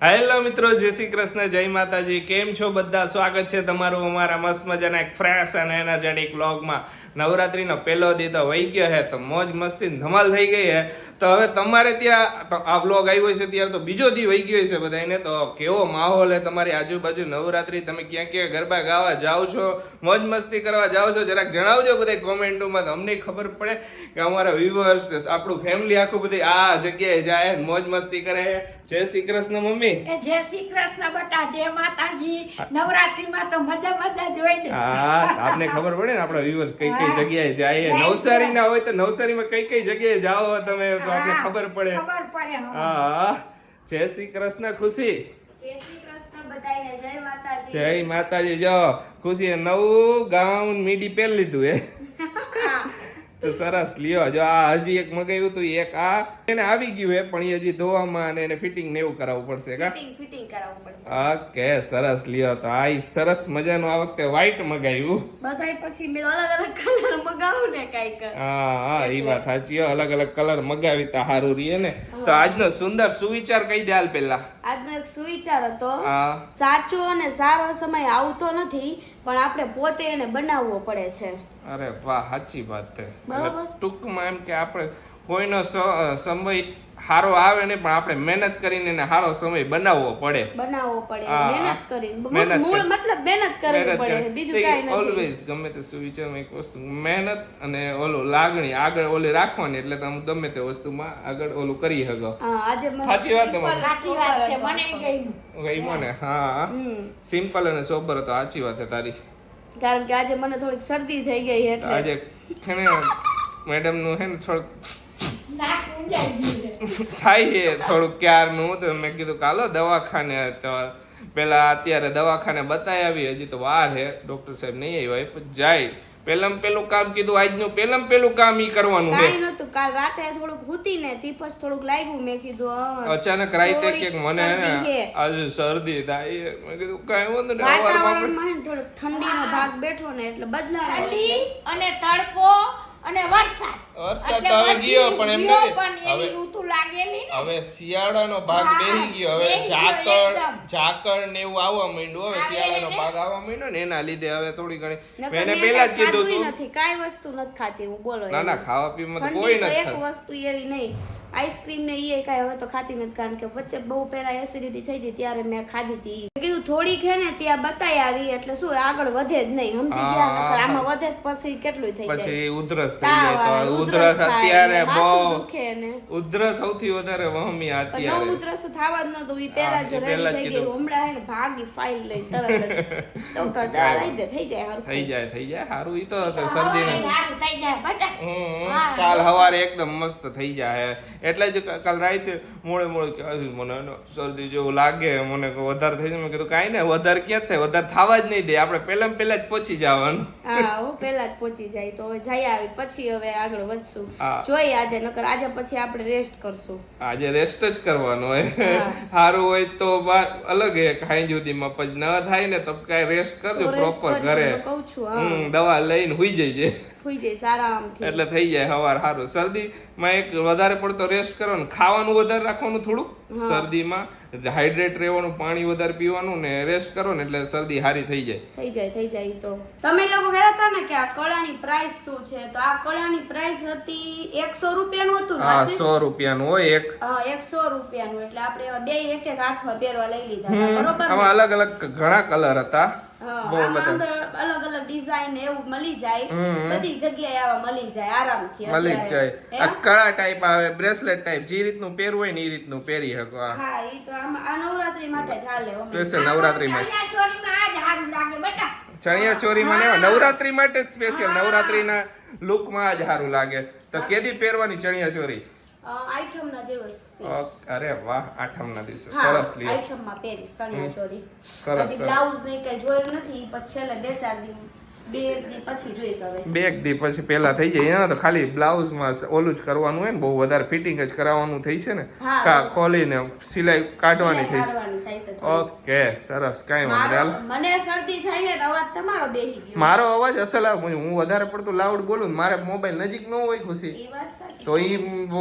Hello મિત્રો, જય શ્રી કૃષ્ણ, જય માતાજી. કેમ છો બધા? સ્વાગત છે તમારું અમારા મસ્ત મજાના એક ફ્રેશ અને એનર્જેટિક વ્લોગમાં. નવરાત્રીનો પહેલો દી તો વહી ગયો હે, તો મોજ મસ્તી ધમાલ થઈ ગઈ હે. તો હવે તમારે ત્યાં આ વ્લોગ આવ્યો છે ત્યારે તો બીજો દી વહી ગયો છે બધાને. તો કેવો માહોલ હે તમારી આજુબાજુ નવરાત્રી? તમે ક્યાં ક્યાં ગરબા ગાવા જાઓ છો, મોજ મસ્તી કરવા જાઓ છો? જરાક જણાવજો બધા કોમેન્ટોમાં, તો અમને ખબર પડે કે અમારા વ્યુઅર્સ, આપણું ફેમિલી આખું બધી આ જગ્યાએ જાય, મોજ મસ્તી કરે. જય શ્રી કૃષ્ણ મમ્મી. જય શ્રી કૃષ્ણ બેટા, જય માતાજી. નવરાત્રીમાં તો મજા મજા જ હોય ને. હા, આપને ખબર પડે ને આપણા વ્યુઅર્સ કઈ કઈ જગ્યાએ જાય. નવસારી ના હોય તો નવસારીમાં કઈ કઈ જગ્યાએ જાઓ તમે, તો આપને ખબર પડે. ખબર પડે. હા, જય શ્રી કૃષ્ણ ખુશી. જય શ્રી કૃષ્ણ બધાને, જય માતાજી. જય માતાજી. જો ખુશી નવું ગાઉન મીડી પહેરી લીધું હે. તો સરસ લ્યો. જો આ હજી એક મગાવ્યું હતું, એક આ એને આવી ગયું હે, પણ એ હજી ધોવામાં અને એને ફિટિંગ ને એવું કરાવવું પડશે કા? ફિટિંગ કરાવવું પડશે. ઓકે, સરસ લ્યો. તો આ સરસ મજાનું આ વખતે વ્હાઈટ મગાવ્યું. બધાય પછી મેં અલગ અલગ કલર મગાવું ને કાઈક. હા, એ વાત સાચી. અલગ અલગ કલર મગાવી તો સારું રહીએ ને. તો આજનો સુંદર સુવિચાર કહી દે હાલ પેલા. આજનો એક સુવિચાર હતો, સાચો અને સારો સમય આવતો નથી, પણ આપણે પોતે એને બનાવવો પડે છે. અરે વાહ, સાચી વાત છે. બરાબર. ટૂંકમાં એમ કે આપણે કોઈનો સમય સારો આવે ને, પણ આપણે મહેનત કરીને એને સારો સમય બનાવવો પડે. મહેનત કરીને મતલબ મહેનત કરવી પડે, બીજું કાઈ નથી. ઓલવેઝ ગમે તે સુવિચારમાં એક વસ્તુ મહેનત અને ઓલું લાગણી આગળ ઓલી રાખવાની, એટલે તમે ગમે તે વસ્તુમાં આગળ ઓલું કરી શકો. આજે સાચી વાત તમારી. સાચી વાત છે, મને ગઈ મને. હા, સિમ્પલ અને સોબર હતો. સાચી વાત છે તારી. કારણ કે આજે મને થોડીક શરદી થઈ ગઈ એટલે આજે છે ને મેડમ નું છે ને થોડુંક થાય છે થોડુંક ક્યારનું. તો મેં કીધું કાલો દવાખાને. તો પેલા અત્યારે દવાખાને બતાવી આવી, હજી તો વાર છે, ડોક્ટર સાહેબ નહીં આવ્યા, પણ જાય. પેલું કામ કીધું, આજનું પેલું કામ ઈ કરવાનું છે. કાઈ નતું, કાલ રાતે થોડુંક હુતી ને તીપસ થોડુંક લાગ્યું. મેં કીધું અચાનક રાતે કે મને આજે શરદી થાય. મેં કીધું કાઈ વાંધો નહીં, વાતાવરણમાં હે ને થોડુંક ઠંડીનો ભાગ બેઠો ને એટલે બદલાવ, ઠંડી અને તડકો અને વરસાદ તો હવે ગયો, પણ એમ પણ એની ઋતુ લાગેલી ને. હવે શિયાળાનો ભાગ બેહી ગયો. હવે ઝાકળ ને એવું આવવા માંડ્યું. હવે શિયાળાનો ભાગ આવવા માંડ્યો ને, એના લીધે હવે થોડી ઘણી મેં પહેલા જ કીધું હતું નથી, કાઈ વસ્તુ નથી ખાતી હું. બોલો ના, ખાવા પીવામાં તો કોઈ નથી. એક વસ્તુ એવી નહીં, આઈસ્ક્રીમ ને એ કાંઈ હવે તો ખાતી નથી, કારણ કે વચ્ચે બહુ પહેલા એસિડિટી થઈ હતી ત્યારે મેં ખાધી હતી. કીધું થોડીક હે ને ત્યાં બતાઈ આવી, એટલે શું આગળ વધે જ નહીં, સમજી ગયા? આમાં વધે પછી કેટલું થઈ જાય, પછી ઉધરસ થઈ જાય. તો ઉધરસ અત્યારે બહુ દુખે ને. ઉધરસ સૌથી વધારે વહમી અત્યારે. ઉધરસ તો થવા જ નતું, ઈ પહેલા જો રેડી થઈ ગઈ. હમણાં હે ને ભાગી ફાઇલ લઈ તરત ડોક્ટર દવા લઈ દે, થઈ જાય હરખું. થઈ જાય સારું. ઈ તો શરદી ને થઈ જાય બટા. કાલ સવારે એકદમ મસ્ત થઈ જાય. એટલે જ કાલ રાતે મોડે કે મને શરદી જેવું લાગે, મને વધારે થઈ જાય. મેં કીધું કાંઈ ને, વધારે ક્યાં થાય, વધારે થવા જ નહીં દે. આપણે પહેલા જ પહોંચી જવાનું. હા, હું પહેલા જ પહોંચી જાય. તો હવે જઈ આવી પછી હવે આગળ વધશું. જોઈએ આજે, નકર આજે પછી આપણે રેસ્ટ કરશું. આજે રેસ્ટ જ કરવાનો હોય. સારું હોય તો અલગ હે, ખાઈ જુદીમાં. પછી ન થાય ને તો કાંઈ રેસ્ટ કરજો પ્રોપર ઘરે. કહું છું, દવા લઈને હુઈ જઈજે. હુઈ જાય સારામથી, એટલે થઈ જાય સવાર સારું. શરદીમાં એક વધારે પડતો રેસ્ટ કરવાનો, ખાવાનું વધારે રાખવાનું થોડું. શરદીમાં હાઇડ્રેટ રહેવાનું, પાણી વધારે પીવાનું ને રેસ્ટ કરો ને, એટલે શરદી સારી થઈ જાય. તો તમે લોકો કહેતા હતા ને કે આ કળાની પ્રાઇસ શું છે, તો આ કળાની પ્રાઇસ હતી 100 રૂપિયાનું હતું. હા, 100 રૂપિયાનું હોય એક. 100 રૂપિયાનું. એટલે આપણે બે એક હાથમાં પહેરવા લઈ લીધા, બરોબર? આમાં અલગ અલગ ઘણા કલર હતા. અલગ અલગ ડિઝાઇન એવું મળી જાય, બધી જગ્યાએ આવા મળી જાય આરામથી. મળી જાય. આ કળા ટાઈપ આવે, બ્રેસલેટ ટાઈપ, જે રીતનું પહેરવું હોય ને એ રીતનું પહેરી શકો. હા, ઈ તો આ નવરાત્રી માટે ચાલે. સ્પેશિયલ નવરાત્રી માટે. ચણિયાચોરીમાં આ જ સારું લાગે બેટા. ચણિયાચોરીમાં ને નવરાત્રી માટે જ સ્પેશિયલ, નવરાત્રીના લુકમાં જ સારું લાગે. તો કેદી પહેરવાની ચણિયાચોરી? આઠમના દિવસ. અરે વાહ, આઠમના દિવસે. સરસ લ્યો. આઠમમાં પહેરીશ ચણિયાચોરી. સરસ. બ્લાઉઝ ને કઈ જોયું નથી, પછી છેલ્લે 2-4 દિવસ, 2 દી પછી જોઈશ. હવે 2 દી પછી પેલા થઈ જાય. એના તો ખાલી બ્લાઉઝમાં ઓલું જ કરવાનું હોય ને, બહુ વધારે ફિટિંગ જ કરાવવાનું થઈ છે ને, ખોલીને સિલાઈ કાઢવાની થઈ છે. ઓકે, સરસ. કાંઈ વાંધો નહીં. મને શરદી થાય ને, અવાજ તમારો બેહી ગયો. મારો અવાજ અસલ આવે. હું વધારે પડતો લાઉડ બોલું, મારે મોબાઈલ નજીક ન હોય ખુશી, તો ઈ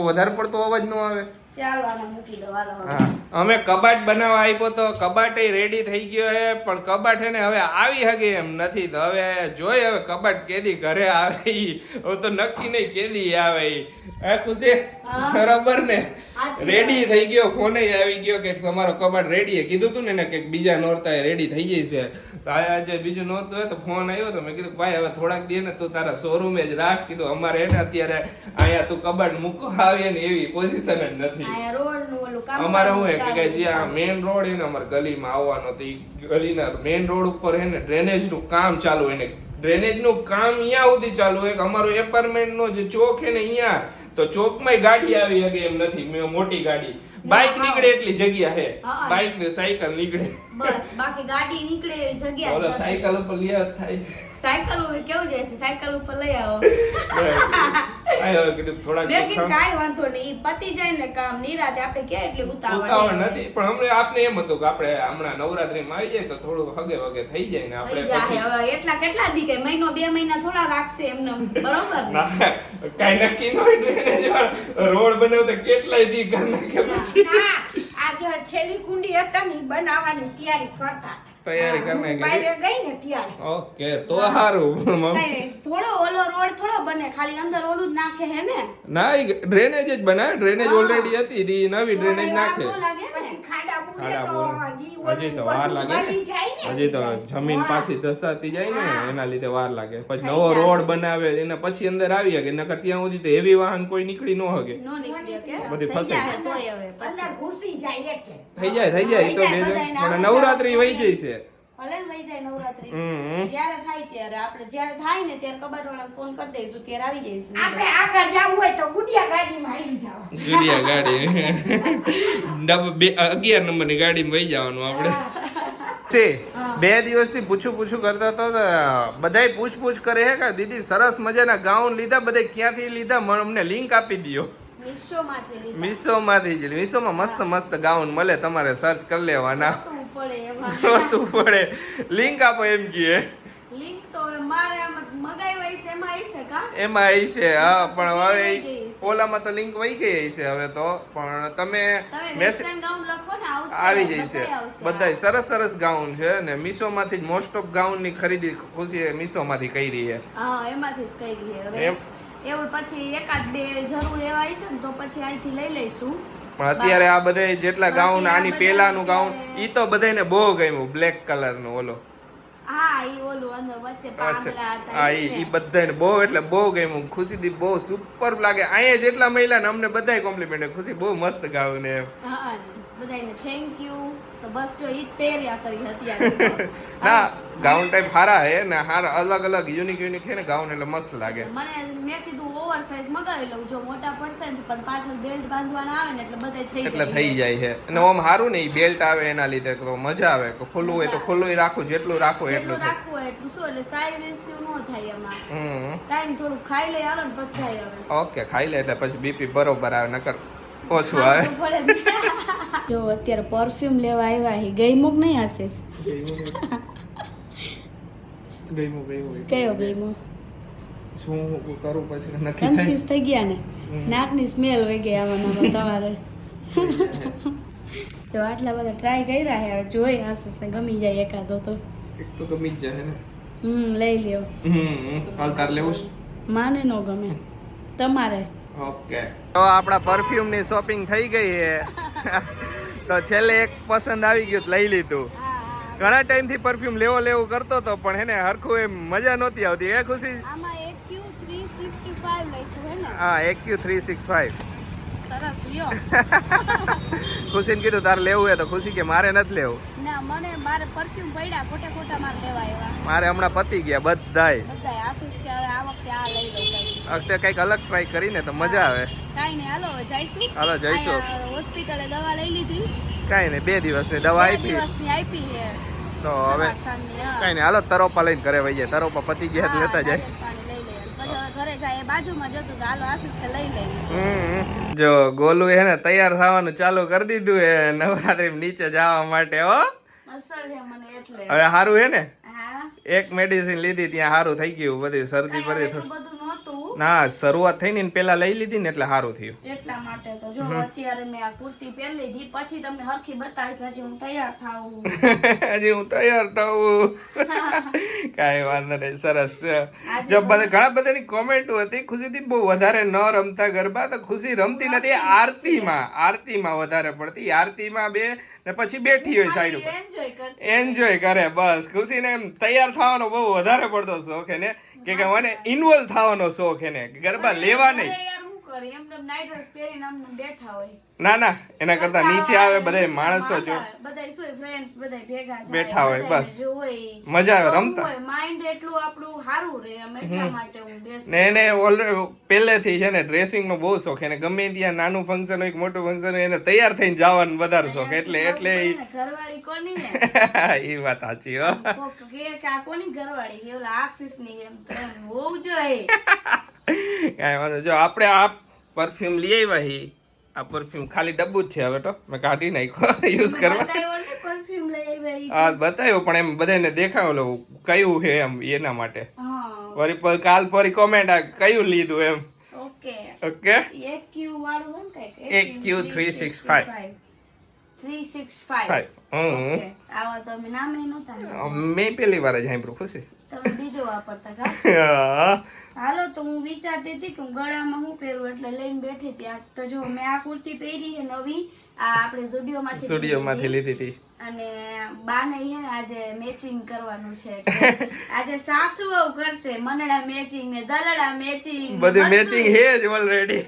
વધારે પડતો અવાજ ન આવે. ચાલો આને મૂકી દો હાલો હવે. હા અમે કબાટ બનાવવા આપ્યો તો કબાટ રેડી થઈ ગયો હે પણ કબાટ હે ને હવે આવી હગે એમ નથી તો હવે જોઈ હવે કબાટ કેદી ઘરે આવે ઈ હવે તો નક્કી નહીં કેદી આવે ઈ હે ખુશી હા. બરાબર ને સાચી રેડી થઈ ગયો ફોન આવી ગયો કે તમારો કબાટ રેડી હે કીધું તું ને કે બીજા નોરતા રેડી થઈ જશે તો આજે બીજું નહોતું હોય તો ફોન આવ્યો તો મેં કીધું ભાઈ હવે થોડાક દી ને તું તારા શોરૂમે જ રાખ કીધું અમારે હે ને અત્યારે અહીંયા તું કબાટ મૂકવા આવે ને એવી પોઝિશન જ નથી આ રોડ નું ઓલું કામ અમારે શું હે કે જ્યાં મેઇન રોડ હે ને અમારે ગલીમાં આવવાનો તો ઈ ગલીના મેઇન રોડ ઉપર હે ને ડ્રેનેજ નું કામ ચાલુ હે ને ડ્રેનેજ નું કામ અહીંયા સુધી ચાલુ હે કે અમારો એપાર્ટમેન્ટ નો જે ચોક હે ને અહીંયા તો ચોકમાં ગાડી આવી હગે એમ નથી મોટી ગાડી બાઇક નીકળે એટલી જગ્યા હે હા. બાઇક ને સાયકલ નીકળે બસ બાકી ગાડી નીકળે એવી જગ્યા ઓલો જ નથી. સાયકલ ઉપર લ્યા થાય સાયકલ ઉપર કેવું જાય છે સાયકલ ઉપર લઈ આવો આયો કીધું થોડાક મેં કીધું કાંઈ વાંધો નહીં ઈ પતી જાય ને કામ નિરાતે આપણે ક્યાં એટલી ઉતાવળ ઉતાવળ નથી પણ અમને આપને એમ હતું કે આપણે હમણાં નવરાત્રીમાં આવી જાય તો થોડું હગે વગે થઈ જાય ને આપણે થઈ જાય પછી હવે એટલા કેટલા દી કે મહિનો 2 મહિના થોડા રાખશે એમને બરોબર ને ના કાઈ નક્કી ન હોય ડ્રેનેજ વાળા રોડ બનાવતા કેટલાય દી કર નાખે પછી ના, આ જો છેલ્લી કુંડી હતા ને ઈ બનાવવાની તૈયારી કરતા તૈયારી કર નાખે બાયરે ગઈ ને ત્યારે ઓકે તો સારું કઈ થોડો ઓલો રોડ થોડો બને ખાલી અંદર ઓલું જ નાખે હે ને ના ઈ ડ્રેનેજ જ બનાવે ડ્રેનેજ હા. ઓલરેડી હતી ઈ નવી ડ્રેનેજ નાખે વાર ન લાગે ને પછી ખાડા પૂરે ખાડા તો પૂરે. હજી હજી તો ઓલું વાર બધું લાગે ને. બની જાય ને હજી તો પછી. જમીન હા. પાછી ધસાતી જાય ને હા. એના લીધે વાર લાગે પછી થઈ નવો જાય. રોડ બનાવે એના પછી અંદર આવી શકે નકર ત્યાં સુધી તો હેવી વાહન કોઈ નીકળી ન શકે નો નીકળે કે બધી થઈ ફસાઈ જાય તોય હવે પછી અંદર ઘૂસી જાય એટલે થઈ જાય ઈ તો થઈ જાય, બે- બધાયને પણ આવે નવરાત્રી વહી જાય. જાય છે ભલે ને વહી જાય નવરાત્રી હમ. જ્યારે થાય ત્યારે આપણે જ્યારે થાય ને ત્યારે કબાટ વાળા ફોન કરી દઈશું ત્યારે આવી જઈશું આપણે આગળ જવું હોય તો ગુડિયા ગાડીમાં આવી જાવ જુલિયા ગાડી 11 નંબરની ગાડીમાં વહી જવાનું આપણે બે દિવસથી પૂછું કરતા તો બધાય પૂછ કરે હે કે દીદી સરસ મજાના ગાઉન લીધા બધા ક્યાંથી લીધા અમને લિંક આપી દ્યો મીશોમાંથી લીધા. મીશોમાંથી જ મીશોમાં મસ્ત ગાઉન મળે તમારે સર્ચ કરી લેવાના નહોતું પડે એમાં નહોતું પડે લિંક આપો એમ કહે લિંક તો હવે મારે આમ મગાઈ છે એમાં આવી છે કા એમાં આવી છે હા પણ વહી હવે ગઈ છે. ઓલામાં તો લિંક વહી ગઈ છે હવે તો પણ તમે તમે મેસેજ વેસ્ટર્ન ગાઉન લખો ને આવશે આવી જશે બધાય આવશે. બધાય સરસ ગાઉન છે ને મીશોમાંથી જ મોસ્ટ ઓફ ગાઉન ની ખરીદી ખુશી મીશોમાંથી કરી છે હા એમાંથી જ કઈ ગઈ હવે એમ. એવું પછી એકાદ બે જરૂર એવા આવી છે ને તો પછી અહીંથી લઈ લઈશું પણ અત્યારે આ બધા જેટલા ગાઉન બાકી આ આની બધા પેલાનું ગાઉન અત્યારે- ઈ તો બધાને બહુ ગમ્યું બ્લેક કલર નું ઓલો હા ઈ ઓલું અંદર વચ્ચે પાંદડા હતા હા ઈ ને. ઈ બધાને બહુ એટલે બહુ ગમ્યું ખુશીથી બહુ સુપર લાગે અહીંયા જેટલા મહિલા ને અમને બધાય કોમ્પ્લિમેન્ટ ખુશી બહુ મસ્ત ગાઉન એમ હા બધાને થેન્ક યુ તો બસ જો ઈ જ પહેર્યા કરી અત્યારે તો. ના ગાઉન ટાઈપ સારા હે ને હારા અલગ યુનિક હે ને ગાઉન એટલે મસ્ત લાગે મને મેં કીધું ઓવર સાઈઝ મગાવી લઉં જો મોટા પડશે ને પણ પાછળ બેલ્ટ બાંધવાના આવે ને એટલે બધાય થઈ એટલે જાય થઈ જાય છે અને ઓમ સારું ને ઈ બેલ્ટ આવે એના લીધે તો મજા આવે કે ખુલ્લું હોય તો ખુલ્લું રાખવું જેટલું રાખો જેટલું એટલું થાય. રાખવું હોય એટલું શું એટલે સાઈઝ ઇસ્યુ ન થાય એમાં હમ ટાઈમ થોડું ખાઈ લે હાલો ને પછી જાય હવે ઓકે ખાઈ લે એટલે પછી બીપી બરોબર આવે નકર ઓછું આવે જો અત્યારે પરફ્યુમ લેવા આવ્યા હી ગઈ મુક નહીં આશીષ કયો ગઈ મુક શું કરું પછી નક્કી થાય કન્ફ્યુઝ થઈ ગયા ને નાકની સ્મેલ વહી ગઈ આમાં તમારે તો આટલા બધા ટ્રાય કર્યા હે હવે જોઈ આશીષ ને ગમી જાય એકાદો તો એક તો ગમી જ જાય ને લઈ લ્યો હાલ તાર લેવું છે? માને નો ગમે તમારે ઓકે તો આપણા પરફ્યુમ ની શોપિંગ થઈ ગઈ છે તો છેલ્લે એક પસંદ આવી ગયું તો લઈ લીધું ઘણા ટાઈમ થી પરફ્યુમ લેવું કરતો તો પણ હેને હરખું એમ મજા નહોતી આવતી એ ખુશી આમાં AQ365 લખ્યું હે ને હા AQ365 સરસ લ્યો ખુશીને કીધું તારે લેવું હોય તો ખુશી કે મારે નથી લેવું ના મારે પરફ્યુમ પડ્યા ખોટા મારે લેવા આવ્યા મારે હમણાં પતી ગયા બધાય બધાય આશીષ કે હવે આ વખતે આ લઈ લઉં કઈ આ વખતે કંઈક અલગ ટ્રાય કરીને તો મજા આવે કાઈ નહીં હાલો હવે જઈશું હાલો જઈશું. હોસ્પિટલે દવા લઈ લીધી કાંઈ નહીં 2 દિવસની દવા 2 આપી દિવસની આપી છે તો હવે સવાર સાંજની, હા. કાંઈ નહીં હાલો તરોપા લઈને ઘરે વહી જાય તરોપા પતી ગયા તો હા, લેતા જાય નારિયેળ પાણી લઈ લઈએ પછી હવે ઘરે જાય એ બાજુમાં જતું તો હાલો આશીષ કે લઈ લઈએ જો ગોલું હે ને તૈયાર થવાનું ચાલુ કરી દીધું હે નવરાત્રી નીચે જવા માટે હો મસલ છે મને એટલે હવે સારું હે ને હા એક મેડિસિન લીધી ત્યાં સારું થઈ ગયું બધી શરદી કાંઈ હવે પડી એટલું બધું નહોતું ના શરૂઆત થઈ ને પેલા લઈ લીધી ને એટલે સારું થયું. એટલા માટે તો જો અત્યારે મેં આ કુર્તી પહેરી લીધી, પછી તમને હરખી બતાવીશ. હજી હું તૈયાર થાઉં. હજી હું તૈયાર થાઉં. કાંઈ વાંધો નહીં, સરસ છે. જો ઘણા બધાની કોમેન્ટો હતી ખુશીથી બહુ વધારે ન રમતા ગરબા, તો ખુશી રમતી નથી. આરતીમાં વધારે પડતી, આરતીમાં બે ને પછી બેઠી હોય સાઈડ ઉપર એન્જોય કર. એન્જોય કરે. બસ ખુશીને એમ તૈયાર થવાનો બહુ વધારે પડતો શોખ એને, કે મને ઇન્વોલ્વ થવાનો શોખ એને, ગરબા લેવા નહીં. અરે યાર હું કરે એમને નાઈટ ડ્રેસ પહેરીને આમ બેઠા હોય. ના એના કરતા નીચે આવે બધા માણસો જો બધા શું ફ્રેન્ડ્સ બધા ભેગા થાય, બેઠા હોય, બધાને બસ. જોઈ. મજા આવે રમતા. માઇન્ડ એટલું આપણું સારું રહે એમ, એટલા માટે હું બેસ. ને એને ઓલરેડી પહેલેથી છે ને ડ્રેસિંગ નો બહુ શોખ. એને ગમે ત્યાં નાનું ફંક્શન હોય કે મોટું ફંક્શન હોય એને તૈયાર થઈને જવાનું વધારે શોખ. એટલે ઘરવાળી કોની હે? એ વાત સાચી હો. કોક કે આ કોની ઘરવાળી હે? ઓલા આશીષ ની એમ તો એમ હોવું જોઈએ. કાંઈ વાંધો. જો આપણે આ પરફ્યુમ લઈ આવ્યા હી. આ પરફ્યુમ ખાલી ડબ્બુ જ છે, હવે તો મેં કાઢી નાખ્યો યુઝ કરવા. બતાવ્યો ને પરફ્યુમ લઈ આવ્યા ઈ. હા બતાવ્યો, પણ એમ બધાને દેખાડો કયું છે એમ એના માટે. હા વળી કાલ ફરી કોમેન્ટ આ કયું લીધું એમ. ઓકે ઓકે એક ક્યુ વાળું હોય ને કઈક. એક Q 365. 365. ઓકે આવા તો અમે નામે નહોતા. મેં પહેલી વાર જ સાંભળ્યું ખુશી. તમે બીજો વાપરતા કા? હા. હાલો તો હું વિચારતી હતી કે હું ગળામાં હું પહેરું એટલે લઈને બેઠી હતી. આ તો જો મેં આ કુર્તી પહેરી છે નવી, આ આપણે સ્ટુડિયોમાંથી લીધી હતી. અને બાને છે ને આજે મેચિંગ કરવાનું છે, એટલે આજે સાસુ વહુ કરશે મનડા મેચિંગ ને દલડા મેચિંગ, બધું મેચિંગ હે જ ઓલરેડી.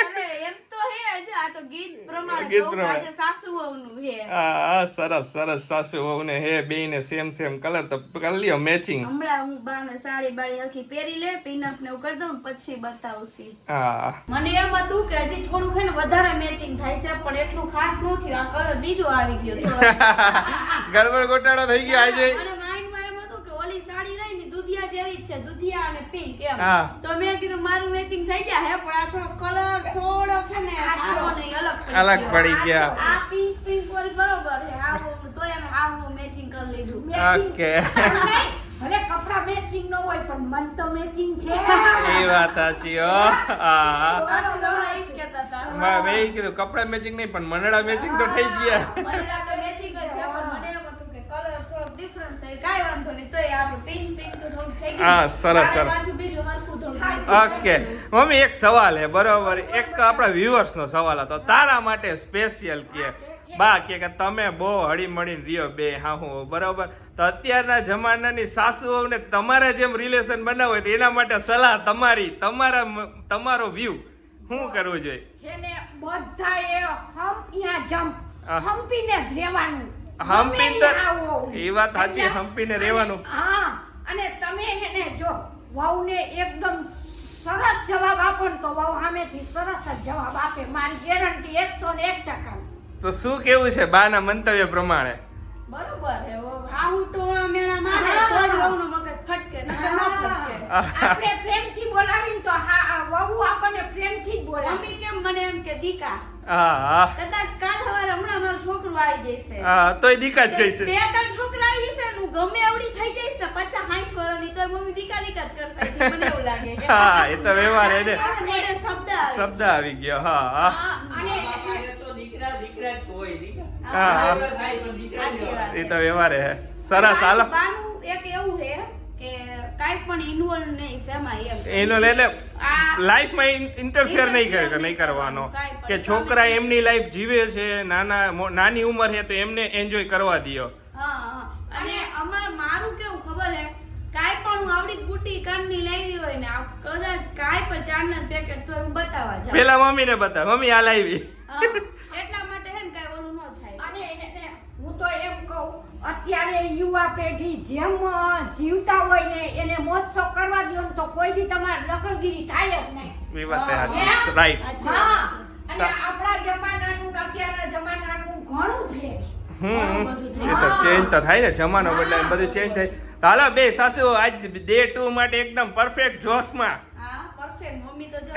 હવે એમ તો હે જ, આ તો ગીત પ્રમાણે કહું તો આજે સાસુ વહુનું હે. હા સરસ સાસુ વહુ ને હે, બેયને સેમ કલર, તો કરી લ્યો મેચિંગ. હમણાં હું બાને સાડી બાળી હરખી પહેરી લે, પિનઅપ ને એવું કરી દઉં પછી બતાવશી. હા મને એમ હતું કે હજી થોડું છે ને વધારે મેચિંગ થાય છે, પણ એટલું ખાસ ન થયું. આ કલર બીજો આવી ગયો થોડો. ગડબડ ગોટાળો થઈ ગયો આજે. મને માઇન્ડમાં એમ હતું કે ઓલી સાડી રહી ને દુધિયા જેવી જ છે, દુધિયા અને પિંક એમ. હા. તો મેં કીધું મારું મેચિંગ થઈ જાય હે, પણ આ થોડો કલર થોડો છે ને આછો નહીં, અલગ પડી ગયા. આ પિંક વાળી બરોબર છે. આવું તો એમ આવું મેચિંગ કરી લીધું. ઓકે ભલે કપડા મેચિંગ ન હોય પણ મન તો મેચિંગ છે. એ વાત સાચી હો. હા પાછું હમણાં ઈ જ કહેતા હતા. મેં કીધું કપડા મેચિંગ નહીં પણ મનડા મેચિંગ તો થઈ ગયા. મનડા તો મેચિંગ જ છે, પણ મને એમ હતું કે કલર થોડો ડિફરન્સ થાય, કાંઈ વાંધો નહીં, તોય આપણે પિંક તો થોડું થઈ ગયું. હા, સરસ. પાછું બીજું હરખું થોડું matching ઓકે કરશું. મમ્મી એક સવાલ હે, બરોબર, એક આપણા વ્યુઅર્સ નો સવાલ હતો તારા માટે સ્પેશિયલ કે બા કે તમે બહુ હળીમળીને રહ્યો બે હાહુ, બરોબર, તો અત્યારના જમાનાની સાસુઓને તમારે જેમ રિલેશન બનાવવું હોય તો એના માટે સલાહ તમારો વ્યૂ શું કરવું જોઈએ? એને બધાએ હમ્પિયા જમ્પ હા. હમ્પીને જ રહેવાનું. હમ્પી ગમે ત્યાં આવો. એ વાત સાચી, અને- હમ્પીને રહેવાનું. હા અને તમે એને જો વહુને એકદમ સરસ જવાબ આપો ને તો વહુ સામેથી સરસ જ જવાબ આપે, મારી ગેરંટી 101%. તો શું કેવું છે બાના મંતવ્ય પ્રમાણે? બરોબર હે. હાહુ ટોળા મેળા મારે તો જ વહુનું મગજ ફટકે, નકર ન ફટકે. આપણે પ્રેમથી બોલાવીને તો વહુ આપણને પ્રેમથી જ બોલાવે. મમ્મી કેમ મને એમ કે દીકા, હા કદાચ કાલ સવારે હમણાં મારું છોકરું આવી જશે, હા તોય દીકા જ કહીશ. બે ત્રણ છોકરા આવી જશે ને હું ગમે એવડી થઈ જઈશ ને 50-60 વર્ષની, તો મમ્મી દીકા જ કરશે. મને એવું લાગે. હા એ તો વ્યવહાર એને મને શબ્દ આવે. શબ્દ આવી ગયો. હા અને હા સાચી વાત. એ તો વ્યવહાર હે. સરસ હાલો. બાનું એક એવું છે કે કાંઈ પણ ઇન્વોલ્વ નહીં શેમાં એમ. એનો એટલે આ લાઈફમાં ઇન્ટરફેર નહીં કરવાનો, કે છોકરા એમની લાઈફ જીવે છે, નાની ઉંમર છે તો એમને એન્જોય કરવા દ્યો. હા. અને મારું કેવું ખબર હે, કાંઈ પણ હું આવડી બુટી કાનની લાવી હોય ને કદાચ કાંઈ પણ ચાંદના પેકેટ તો હું બતાવવા જાઉં. પેલા મમ્મીને બતાવ, મમ્મી આ લાવી. હા, એટલા માટે હે ને કાંઈ ઓલું ન થાય. અને એને હું તો એમ કહું, અત્યારે યુવા પેઢી જેમ જીવતા હોય ને એને મોજશોખ કરવા દ્યો ને તો કોઈ દી તમારે દખલગીરી થાય જ નહીં. એ વાત હા. સાચી, રાઈટ. સાચી હા વાત. અને આપણા જમાનાનું ને અત્યારના જમાનાનું ઘણું ફેર. એ તો ચેન્જ તો થાય ને, જમાનો બદલાય બધું ચેન્જ થાય. તો હાલો બે સાસુ આજ ડે 2 માટે એકદમ પરફેક્ટ જોશમાં. હા, perfect. મમ્મી તો જો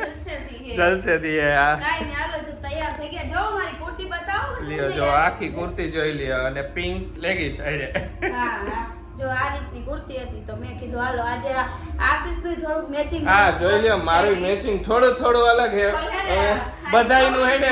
જલસેથી હે. જલસેથી હે. આ કાંઈ નહીં, હાલો જો તૈયાર થઈ ગયા. જો મારી કુર્તી બતાવો. લ્યો જો આખી કુર્તી જોઈ લ્યો, અને પિંક લેગીસ આરે. હા, હા. જો આ રીતની કુર્તી હતી તો મેં કીધું હાલો આજે આશીષનું થોડુંક મેચિંગ હા જોઈ લ્યો મારું મેચિંગ થોડું અલગ છે બધાયનું હે ને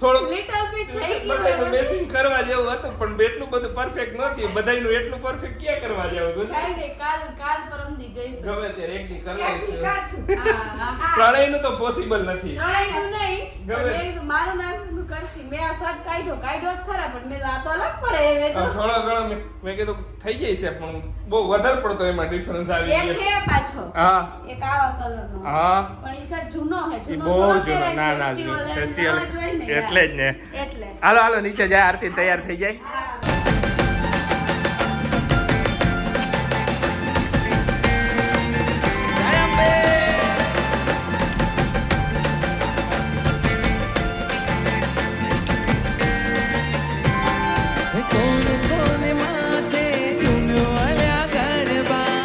થોડુંક લિટલ બીટ થઈ બધાયનું ગયું મેચિંગ કરવા જેવું હતું પણ એટલું બધું પરફેક્ટ નહોતી બધાયનું એટલું પરફેક્ટ ક્યાં કરવા જેવું કાઈ નહીં કાલ પરમદી જોઈશું ગમે ત્યારે એકની કરી એકથી લઈશું કરશું. હા પ્રણયનું તો પોસિબલ નથી ત્રણેયનું નહીં ગમે. પણ મેં કીધું મારું ને આશીષનું કરશી મેં આ શર્ટ કાઢ્યો જ ખરા પણ મેં કીધું આ તો અલગ પડે મેં તો થોડો ઘણો મેં કીધું થઈ જાય છે પણ બહુ વધારે પડતો એમાં ડિફરન્સ આવી એક ગયો છે પાછો હા એક આવા કલરનો હા પણ ઈ સર જૂનો હે ઈ જૂનો બહુ થોડો જૂનો પહેરાય, ના ના festival એને ફેસ્ટિવલ નવા જ હોય ને એટલે જ ને એટલે હાલો નીચે જાય આરતી તૈયાર થઈ જાય હા કોને કોને માથે ઘૂમ્યો અલ્યા ગરબા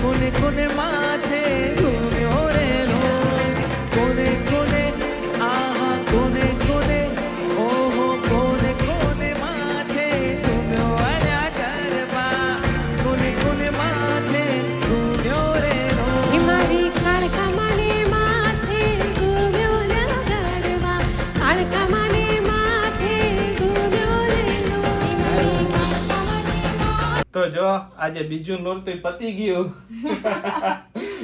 કોને કોને માથે ઘૂમ્યો રે રોલ કોને કોને આહા કોને કોને ઓહો કોને કોને માથે ઘૂમ્યો અલ્યા ગરબા કોને કોને માથે ઘૂમ્યો રે રોલ મારી કાળકા માને માથે ઘૂમ્યો રે ગરબા કાળકા માને માથે ઘૂમ્યો રે તો જો આજે બીજું નોરતું પતી ગયું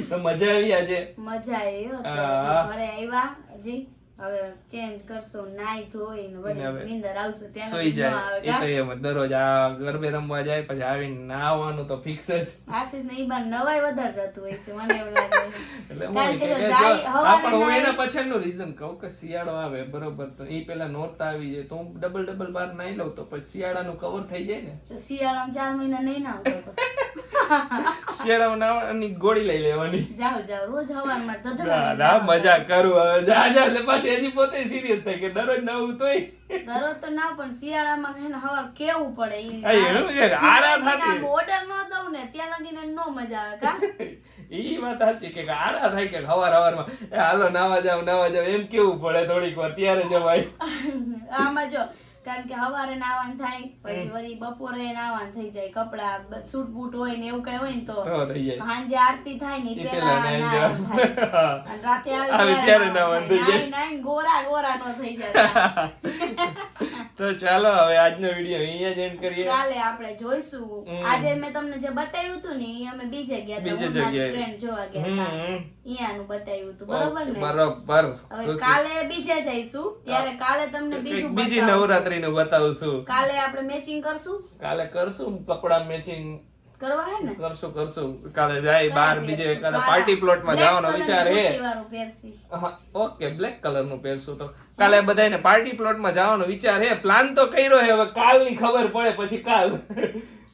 તો મજા આવી આજે મજા આવી હો તો હા. ઘરે આવ્યા હજી હવે ચેન્જ કરશું નાઈ ધોઈ ને ને હવે બધી નીંદર આવશે ત્યાં સુઈ સુધી ન જાય આવે એ તો કા? એમ જ દરરોજ આ ગરબે રમવા જાય પછી આવીને નાવાનું તો ફિક્સ જ આશીષ ને ઈ બાર નવાઈ વધારે જતું હોય છે મને એવું લાગે એટલે હું કારણ કે કે જો જો, જાય હા, હવારે પણ હું નાઈ- એના પાછળનું રીઝન કહું કે શિયાળો આવે બરોબર તો એ પેલા નોરતા આવી જાય તો હું ડબલ બાર નાઈ લઉં તો પછી શિયાળાનું કવર થઈ જાય ને તો શિયાળામાં 4 મહિના નહીં નાવતો તો શિયાળામાં નાવાની ગોળી લઈ લેવાની જાઓ રોજ હવારમાં ના, ધધડાવી ના, નાવો. મજા કરું હવે જા એટલે પાછી હજી પોતે સિરિયસ થાય કે દરરોજ નવું તોય દરરોજ તો ના પણ શિયાળામાં હે ને હવાર કેવું પડે ઈ હા, એનું છે કે આરા થતી. ઓર્ડર ન દઉં ને ત્યાં લગીને નો મજા આવે કા ઈ વાત સાચી કે આરા થાય કે હવારમાં હાલો નાવા જાવ એમ કેવું પડે થોડીક વાર ત્યારે જવાય આમાં જો કારણ કે હવારે નાવાનું થાય પછી વળી બપોરે નાવાનું થઈ જાય કપડા સૂટ બૂટ હોય ને એવું કઈ હોય ને તો તો થઈ જાય સાંજે આરતી થાય ને ઈ ઈ પહેલા પહેલા નાઈ નાવાનું થાય જવાનું. અને રાતે આવી આવી ત્યારે ત્યારે નાવાનું નાવાનું થઈ થાય. નાઈ ગોરા નો થઈ જાય તો ચાલો હવે આજનો વિડીયો અહીંયા જ એન્ડ કરીએ કાલે આપણે જોઈશું આજે મેં તમને જે બતાવ્યું હતું ને ઈ અમે બીજે ગયા બીજે હતા હું મારી જગ્યાએ. ફ્રેન્ડ જોવા ગયા હતા હમ. અહીંયાનું બતાવ્યું હતું બરોબર ને બરોબર હવે તો કાલે બીજે જઈશું ત્યારે કાલે તમને કંઈક બીજું બીજી બતાવશું. નવરાત્રીનું બતાવશું કાલે આપણે મેચિંગ કરશું કાલે કરશું કપડા મેચિંગ કરવા હે ને કરશું કાલે જાય બહાર બીજે કાલે પાર્ટી પ્લોટમાં જવાનો વિચાર હે ઓકે બ્લેક કલર નું પહેરશું તો કાલે બધાને પાર્ટી પ્લોટમાં જવાનો વિચાર હે પ્લાન તો કર્યો હે હવે કાલની ખબર પડે પછી કાલ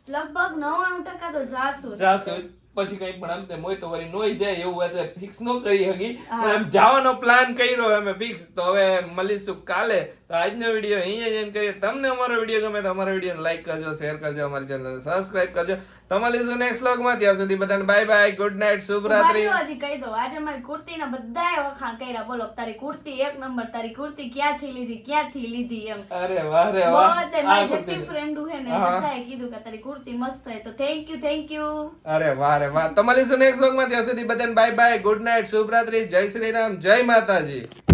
લગભગ 99% તો જાશું જ. જાશું પછી કઈ પણ આમ તેમ હોય તો વળી નોઈ જાય એવું એટલે ફિક્સ ન કરી હકી પણ એમ જવાનો પ્લાન કર્યો અમે ફિક્સ તો હવે મળીશું કાલે તો આજનો વિડીયો અહીંયા જ end કરીએ તમને અમારો વિડીયો ગમે તો અમારો વિડીયો લાઈક કરજો શેર કરજો અમારી ચેનલને સબસ્ક્રાઇબ કરજો તો મળીશું નેક્સ્ટ વ્લોગમાં ત્યાં સુધી બધાને બાય બાય ગુડ નાઇટ શુભરાત્રી ઉભા રહ્યો, હજી કહી દો આજે મારી કુર્તીના બધાએ વખાણ કર્યા બોલો તારી કુર્તી એક નંબર તારી કુર્તી ક્યાંથી લીધી એમ અરે વાહ રે વાહ બધે આ મારી કુર્તી. જેટલી ફ્રેન્ડો હે ને હા. બધાએ કીધું કે તારી કુર્તી મસ્ત છે તો થેન્ક યુ અરે વાહ રે વાહ તો મળીશું નેક્સ્ટ વ્લોગમાં ત્યાં સુધી બધાને બાય બાય ગુડ નાઇટ શુભરાત્રી જય શ્રી રામ જય માતાજી